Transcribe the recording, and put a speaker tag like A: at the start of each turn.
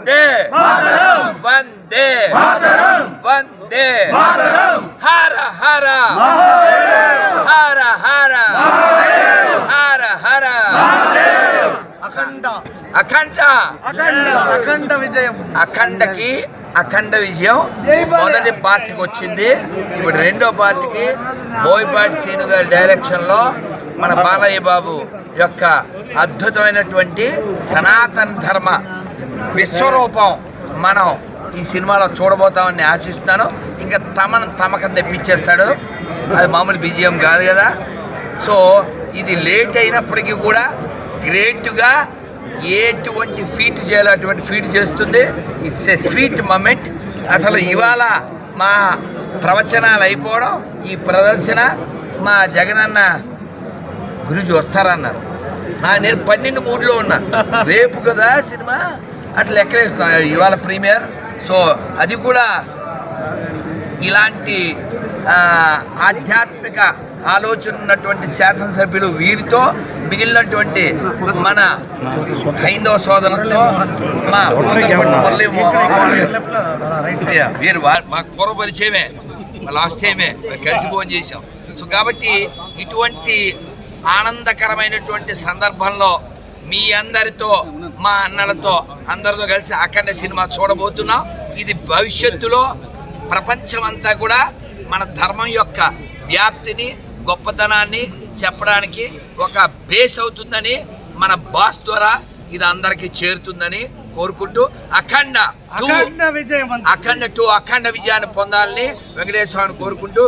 A: వందే వందే వందే హర హర హర హర హర హర
B: అఖండ విజయం.
A: అఖండ విజయం మొదటి పార్టీకి వచ్చింది. ఇప్పుడు రెండో పార్టీకి బోయపాటి శ్రీను గారి డైరెక్షన్లో మన బాలయ్య బాబు యొక్క అద్భుతమైనటువంటి సనాతన ధర్మ విశ్వరూపం మనం ఈ సినిమాలో చూడబోతామని ఆశిస్తున్నాను. ఇంకా తమకు తెప్పించేస్తాడు, అది మామూలు విజయం కాదు కదా. సో ఇది లేట్ అయినప్పటికీ కూడా గ్రేట్గా ఎటువంటి ఫీట్ చేయాలో అటువంటి ఫీట్ చేస్తుంది. It's a sweet moment. అసలు ఇవాళ మా ప్రవచనాలు అయిపోవడం, ఈ ప్రదర్శన మా జగనన్న గురించి వస్తారన్నారు. నేను 12 మూడ్లో ఉన్నా. రేపు కదా సినిమా, అట్లా ఎక్కడేస్తున్నా ఇవాళ ప్రీమియర్. సో అది కూడా ఇలాంటి ఆధ్యాత్మిక ఆలోచన ఉన్నటువంటి శాసనసభ్యులు వీరితో మిగిలినటువంటి మన హైందవ సోదరులతో మా వీరు మాకు పూర్వ పరిచయమే, లాస్ట్ టైమే కలిసి భోజనం చేసాం. సో కాబట్టి ఇటువంటి ఆనందకరమైనటువంటి సందర్భంలో మీ అందరితో, మా అన్నలతో అందరితో కలిసి అఖండ సినిమా చూడబోతున్నాం. ఇది భవిష్యత్తులో ప్రపంచమంతా కూడా మన ధర్మం యొక్క వ్యాప్తిని, గొప్పతనాన్ని చెప్పడానికి ఒక బేస్ అవుతుందని, మన బాస్ ద్వారా ఇది అందరికీ చేరుతుందని కోరుకుంటూ అఖండ 2 అఖండ విజయాన్ని పొందాలని వెంకటేశ్వరాన్ని కోరుకుంటూ